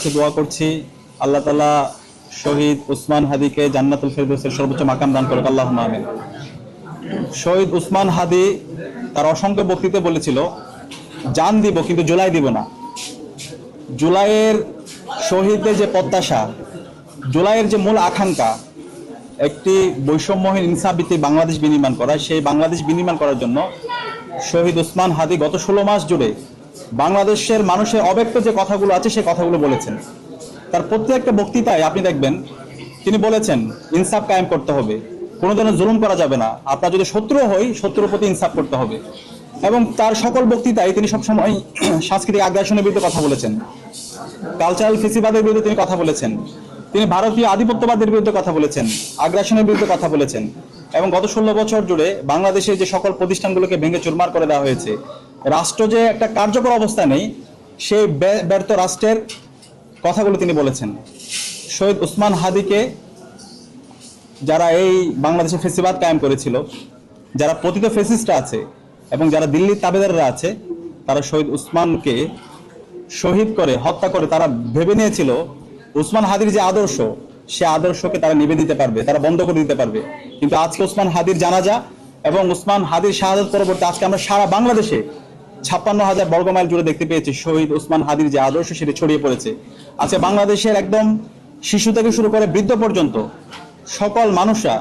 কাছে দোয়া করছি আল্লাহ তাআলা শহীদ উসমান হাদিকে জান্নাতুল ফেরদৌসের সর্বোচ্চ মাকাম দান করুক, আল্লাহুম্মা আমিন। শহীদ উসমান হাদি তার অসংখ্য বক্তৃতায় বলেছিল, জান দিব কিন্তু জুলাই দিব না। জুলাইয়ের শহীদদের যে প্রত্যাশা, জুলাইয়ের যে মূল আকাঙ্ক্ষা, একটি বৈষম্যহীন ইনসাফ ভিত্তিক বাংলাদেশ বিনির্মাণ করা, সেই বাংলাদেশ বিনির্মাণ করার জন্য শহীদ উসমান হাদি গত 16 মাস জুড়ে বাংলাদেশের মানুষের অব্যক্ত যে কথাগুলো আছে সেই কথাগুলো বলেছেন। তার প্রত্যেকটা বক্তৃতায় আপনি দেখবেন তিনি বলেছেন ইনসাফ কায়েম করতে হবে, কোনো ধরনের জুলুম করা যাবে না, আপনার যদি শত্রু হই শত্রুর প্রতি ইনসাফ করতে হবে। এবং তার সকল বক্তৃতায় তিনি সবসময় সাংস্কৃতিক আগ্রাসনের বিরুদ্ধে কথা বলেছেন, কালচারাল ফেসিবাদের বিরুদ্ধে তিনি কথা বলেছেন, তিনি ভারতীয় আধিপত্যবাদের বিরুদ্ধে কথা বলেছেন, আগ্রাসনের বিরুদ্ধে কথা বলেছেন। এবং গত 16 বছর জুড়ে বাংলাদেশের যে সকল প্রতিষ্ঠানগুলোকে ভেঙে চুরমার করে দেওয়া হয়েছে, রাষ্ট্র যে একটা কার্যকর অবস্থা নেই, সেই ব্যর্থ রাষ্ট্রের কথাগুলো তিনি বলেছেন। শহীদ উসমান হাদিকে যারা এই বাংলাদেশে ফেসিবাদ কায়েম করেছিল, যারা পতিত ফেসিস্টরা আছে এবং যারা দিল্লির তাবেদাররা আছে, তারা শহীদ উসমানকে শহীদ করে হত্যা করে তারা ভেবে নিয়েছিল উসমান হাদির যে আদর্শ, সে আদর্শকে তারা নিবে দিতে পারবে, তারা বন্ধ করে দিতে পারবে। কিন্তু আজকে উসমান হাদির জানাজা এবং উসমান হাদির শাহাদাত পরবর্তী আজকে আমরা সারা বাংলাদেশে 56,000 বর্গমাইল জুড়ে দেখতে পেয়েছি শহীদ উসমান হাদির যে আদর্শ সেটি ছড়িয়ে পড়েছে। আজকে বাংলাদেশের একদম শিশু থেকে শুরু করে বৃদ্ধ পর্যন্ত সকল মানুষরা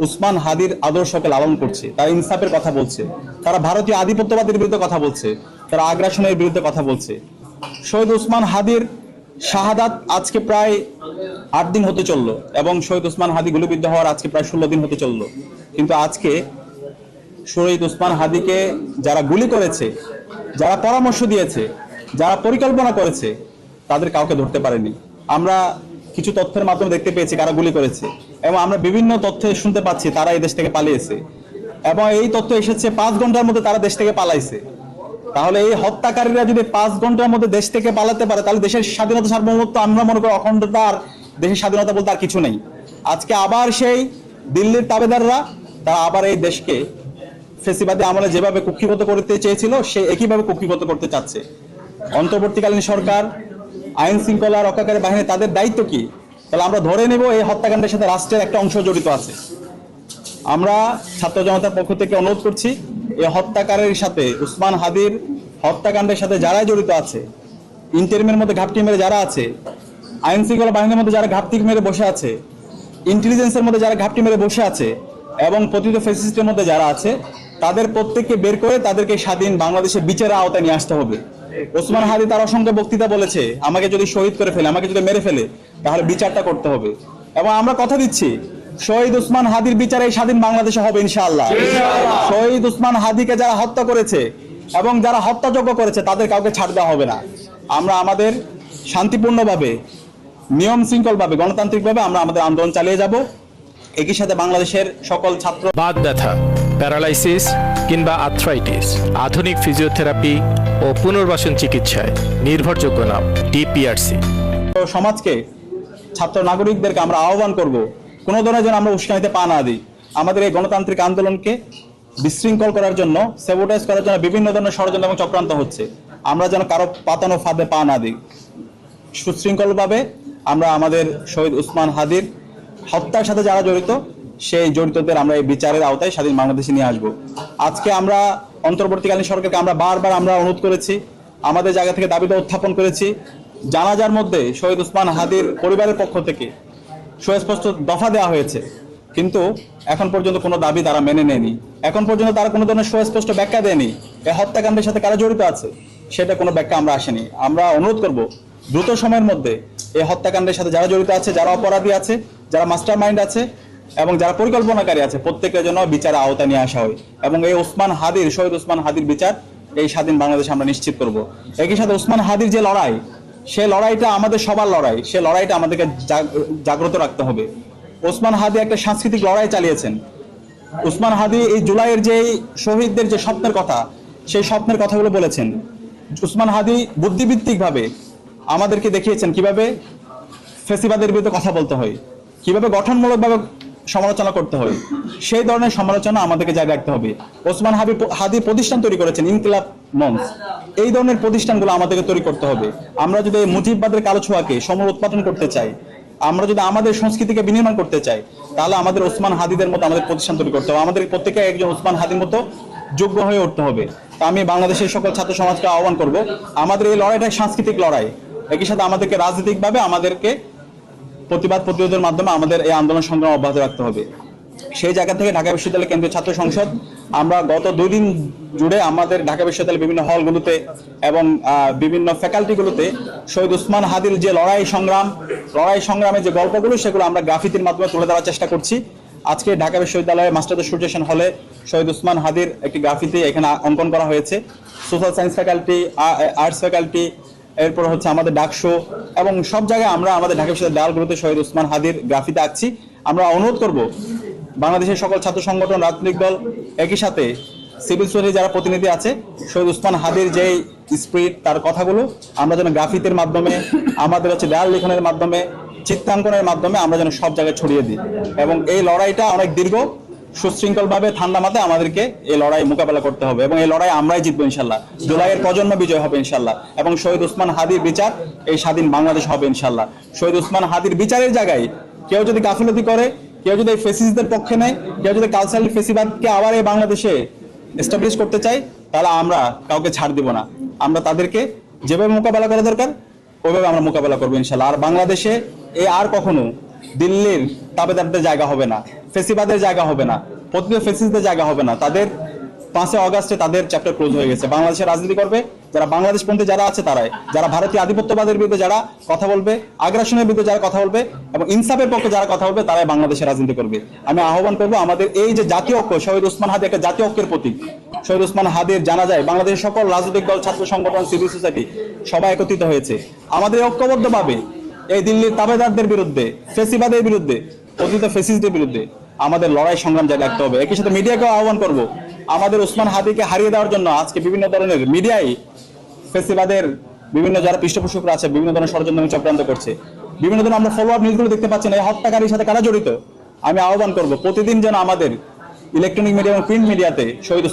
উসমান হাদির আদর্শকে লালন করছে, তারা ইনসাফের কথা বলছে, তারা ভারতীয় আধিপত্যবাদের বিরুদ্ধে কথা বলছে, তারা আগ্রাসনের বিরুদ্ধে কথা বলছে। শহীদ উসমান হাদির শাহাদাত আজকে প্রায় 8 দিন হতে চললো এবং শহীদ উসমান হাদি গুলিবিদ্ধ হওয়ার আজকে প্রায় 16 দিন হতে চললো। কিন্তু আজকে শহীদ উসমান হাদিকে যারা গুলি করেছে, যারা পরামর্শ দিয়েছে, যারা পরিকল্পনা করেছে, তাদের কাউকে ধরতে পারেনি। আমরা কিছু তথ্যের মাধ্যমে দেখতে পেয়েছি কারা গুলি করেছে এবং আমরা বিভিন্ন তথ্য শুনতে পাচ্ছি তারা এই দেশ থেকে পালিয়েছে এবং এই তথ্য এসেছে 5 ঘন্টার মধ্যে তারা দেশ থেকে পালাইছে। তাহলে এই হত্যাকারীরা যদি 5 ঘন্টার মধ্যে দেশ থেকে পালাতে পারে, তাহলে দেশের স্বাধীনতা সার্বভৌমত্ব আমরা মনে করি অখণ্ডতা আর দেশের স্বাধীনতা বলতে আর কিছু নেই। আজকে আবার সেই দিল্লির তাবেদাররা তারা আবার এই দেশকে ফেসিবাদী আমলে যেভাবে কুক্ষিগত করতে চেয়েছিল সে একইভাবে কুক্ষিগত করতে চাচ্ছে। অন্তর্বর্তীকালীন সরকার, আইন শৃঙ্খলা রক্ষাকারী বাহিনী, তাদের দায়িত্ব কি? তাহলে আমরা ধরে নেব এই হত্যাকাণ্ডের সাথে রাষ্ট্রের একটা অংশ জড়িত আছে। আমরা ছাত্র জনতার পক্ষ থেকে অনুরোধ করছি, এই হত্যাকারীর সাথে, উসমান হাদির হত্যাকাণ্ডের সাথে যারা জড়িত আছে, ইন্টারিমের মধ্যে ঘাপটি মেরে যারা আছে, আইন শৃঙ্খলা বাহিনীর মধ্যে যারা ঘাপটি মেরে বসে আছে, ইন্টেলিজেন্সের মধ্যে যারা ঘাপটি মেরে বসে আছে এবং পতিত ফ্যাসিস্টের মধ্যে যারা আছে, তাদের প্রত্যেককে বের করে তাদেরকে স্বাধীন বাংলাদেশের বিচারের আওতায় নিয়ে আসতে হবে। উসমান হাদি তার অসংখ্য বক্তৃতা বলেছে, আমাকে যদি শহীদ করে ফেলে, আমাকে যদি মেরে ফেলে, তাহলে বিচারটা করতে হবে। এবং আমরা কথা দিচ্ছি শহীদ উসমান হাদির বিচারে স্বাধীন বাংলাদেশে হবে ইনশাআল্লাহ। শহীদ উসমান হাদিকে যারা হত্যা করেছে এবং যারা হত্যাযজ্ঞ করেছে তাদের কাউকে ছাড় দেওয়া হবে না। আমরা আমাদের শান্তিপূর্ণভাবে, নিয়ম শৃঙ্খলভাবে, গণতান্ত্রিকভাবে আমরা আমাদের আন্দোলন চালিয়ে যাব। একই সাথে বাংলাদেশের সকল ছাত্র, বাত ব্যথা, প্যারালাইসিস কিংবা আর্থ্রাইটিস, আধুনিক ফিজিওথেরাপি ও পুনর্বাসন চিকিৎসায় নির্ভরযোগ্য নাম ডিপিআরসি। সমাজকে, ছাত্র নাগরিকদেরকে আমরা আহ্বান করব, কোনো ধরনের যেন আমরা উস্কানিতে পা না দিই। আমাদের এই গণতান্ত্রিক আন্দোলনকে বিশৃঙ্খল করার জন্য, সেবোটাইজ করার জন্য বিভিন্ন ধরনের ষড়যন্ত্র এবং চক্রান্ত হচ্ছে। আমরা যেন কারো পাতানো ফাঁদে পা না দিই। সুশৃঙ্খলভাবে আমরা আমাদের শহীদ উসমান হাদির হত্যার সাথে যারা জড়িত, সেই জড়িতদের আমরা এই বিচারের আওতায় স্বাধীন বাংলাদেশে নিয়ে আসবো। আজকে আমরা অন্তর্বর্তীকালীন সরকারকে আমরা বারবার অনুরোধ করেছি, আমাদের জায়গা থেকে দাবিটা উত্থাপন করেছি। জানাজার মধ্যে শহীদ উসমান হাদির পরিবারের পক্ষ থেকে সুস্পষ্ট দফা দেওয়া হয়েছে, কিন্তু এখন পর্যন্ত কোনো দাবি তারা মেনে নেয়নি। এখন পর্যন্ত তারা কোনো ধরনের সুস্পষ্ট ব্যাখ্যা দেয়নি এই হত্যাকাণ্ডের সাথে কারা জড়িত আছে, সেটা কোনো ব্যাখ্যা আমরা আসেনি। আমরা অনুরোধ করব দ্রুত সময়ের মধ্যে এই হত্যাকাণ্ডের সাথে যারা জড়িত আছে, যারা অপরাধী আছে, যারা মাস্টার মাইন্ড আছে এবং যারা পরিকল্পনাকারী আছে, প্রত্যেকের জন্য বিচারের আওতায় নিয়ে আসা হয় এবং এই উসমান হাদির, শহীদ উসমান হাদির বিচার এই স্বাধীন বাংলাদেশে আমরা নিশ্চিত করব। একই সাথে উসমান হাদির যে লড়াই, সে লড়াইটা আমাদের সবার লড়াই, সে লড়াইটা আমাদেরকে জাগ্রত রাখতে হবে। উসমান হাদি একটা সাংস্কৃতিক লড়াই চালিয়েছেন। উসমান হাদি এই জুলাইয়ের যে শহীদদের যে স্বপ্নের কথা, সেই স্বপ্নের কথাগুলো বলেছেন। উসমান হাদি বুদ্ধিভিত্তিকভাবে আমাদেরকে দেখিয়েছেন কিভাবে ফেসিবাদের বিরুদ্ধে কথা বলতে হয়, কিভাবে গঠনমূলকভাবে সমালোচনা করতে হয়, সেই ধরনের সমালোচনা আমাদেরকে জারি রাখতে হবে। ওসমান হাদি প্রতিষ্ঠান তৈরি করেছেন, ইনকিলাব মঞ্চ, এই ধরনের প্রতিষ্ঠানগুলো আমাদেরকে তৈরি করতে হবে। আমরা যদি মুজিববাদের কালো ছোঁয়াকে সমূল উৎপাদন করতে চাই, আমরা যদি আমাদের সংস্কৃতিকে বিনির্মাণ করতে চাই, তাহলে আমাদের ওসমান হাদিদের মতো আমাদের প্রতিষ্ঠান তৈরি করতে হবে। আমাদের প্রত্যেকে একজন ওসমান হাদির মতো যোগ্য হয়ে উঠতে হবে। তা আমি বাংলাদেশের সকল ছাত্র সমাজকে আহ্বান করব, আমাদের এই লড়াইটা সাংস্কৃতিক লড়াই, একই সাথে আমাদেরকে রাজনৈতিকভাবে আমাদেরকে প্রতিবাদ প্রতিরোধের মাধ্যমে আমাদের এই আন্দোলন সংগ্রাম অব্যাহত রাখতে হবে। সেই জায়গা থেকে ঢাকা বিশ্ববিদ্যালয় কেন্দ্রীয় ছাত্র সংসদ আমরা গত 2 দিন জুড়ে আমাদের ঢাকা বিশ্ববিদ্যালয়ের বিভিন্ন হলগুলোতে এবং বিভিন্ন ফ্যাকাল্টিগুলোতে শহীদ ওসমান হাদির যে লড়াই সংগ্রামের যে গল্পগুলো, সেগুলো আমরা গ্রাফিতির মাধ্যমে তুলে ধরার চেষ্টা করছি। আজকে ঢাকা বিশ্ববিদ্যালয়ের মাস্টারদের সূর্যসেন হলে শহীদ ওসমান হাদির একটি গ্রাফিতি এখানে অঙ্কন করা হয়েছে। Social science faculty, arts faculty, এরপর হচ্ছে আমাদের ডাকশো এবং সব জায়গায় আমরা আমাদের ঢাকা বিশ্ববিদ্যালয়ের দেয়ালগুলোতে শহীদ ওসমান হাদির গ্রাফিতি আঁকছি। আমরা অনুরোধ করব বাংলাদেশের সকল ছাত্র সংগঠন, রাজনৈতিক দল, একই সাথে সিভিল সোসাইটি যারা প্রতিনিধি আছে, শহীদ ওসমান হাদির যেই স্পিরিট, তার কথাগুলো আমরা যেন গ্রাফিতির মাধ্যমে, আমাদের হচ্ছে দেয়াল লিখনের মাধ্যমে, চিত্রাঙ্কনের মাধ্যমে আমরা যেন সব জায়গায় ছড়িয়ে দিই। এবং এই লড়াইটা অনেক দীর্ঘ, সুশৃঙ্খলভাবে ঠান্ডা মাথায় আমাদেরকে এই লড়াই মোকাবেলা করতে হবে এবং এই লড়াই আমরাই জিতবো ইনশাল্লাহ। জুলাইয়ের প্রজন্ম বিজয় হবে ইনশাল্লাহ এবং শহীদ ওসমান হাদির বিচার এই স্বাধীন বাংলাদেশ হবে ইনশাল্লাহ। শহীদ ওসমান হাদির বিচারের জায়গায় কেউ যদি গাফিলতি করে, কেউ যদি ফেসিস্টদের পক্ষে নেয়, কেউ যদি কালচারাল ফেসিবাদকে আবার এই বাংলাদেশে এস্টাবলিশ করতে চাই, তাহলে আমরা কাউকে ছাড় দিব না। আমরা তাদেরকে যেভাবে মোকাবেলা করা দরকার ওইভাবে আমরা মোকাবেলা করবো ইনশাল্লাহ। আর বাংলাদেশে আর কখনো দিল্লির তাবেদারদের জায়গা হবে না, ফেসিবাদের জায়গা হবে না, প্রতিটি ফেসিস্টদের জায়গা হবে না। তাদের 5 আগস্টে তাদের চ্যাপ্টার ক্লোজ হয়ে গেছে। বাংলাদেশের রাজনীতি করবে যারা বাংলাদেশপন্থী যারা আছে, তারাই, যারা ভারতীয় আধিপত্যবাদের বিরুদ্ধে যারা কথা বলবে, আগ্রাসনের বিরুদ্ধে যারা কথা বলবে এবং ইনসাফের পক্ষে যারা কথা বলবে, তারাই বাংলাদেশের রাজনীতি করবে। আমি আহ্বান করবো আমাদের এই যে জাতীয় ঐক্য, শহীদ ওসমান হাদি একটা জাতীয় ঐক্যের প্রতীক। শহীদ ওসমান হাদির জানা যায় বাংলাদেশের সকল রাজনৈতিক দল, ছাত্র সংগঠন, সিভিল সোসাইটি সবাই একত্রিত হয়েছে। আমাদের ঐক্যবদ্ধভাবে এই দিল্লির তাবেদারদের বিরুদ্ধে, ফেসিবাদের বিরুদ্ধে, অতীত ফেসিস্টদের বিরুদ্ধে আমাদের লড়াই সংগ্রাম জারি রাখতে হবে। একই সাথে মিডিয়াকেও আহ্বান করব, আমাদের ওসমান হাদিকে হারিয়ে দেওয়ার জন্য আজকে বিভিন্ন ধরনের মিডিয়ায় ফেসিবাদের বিভিন্ন যারা পৃষ্ঠপোষকরা আছে বিভিন্ন ধরনের ষড়যন্ত্র চক্রান্ত করছে। বিভিন্ন ধরনের আমরা ফলো আপ নিউজগুলো দেখতে পাচ্ছি না, এই হত্যাকারীর সাথে কারা জড়িত। আমি আহ্বান করব প্রতিদিন যেন আমাদের ইলেকট্রনিক মিডিয়া এবং প্রিন্ট মিডিয়াতে শহীদ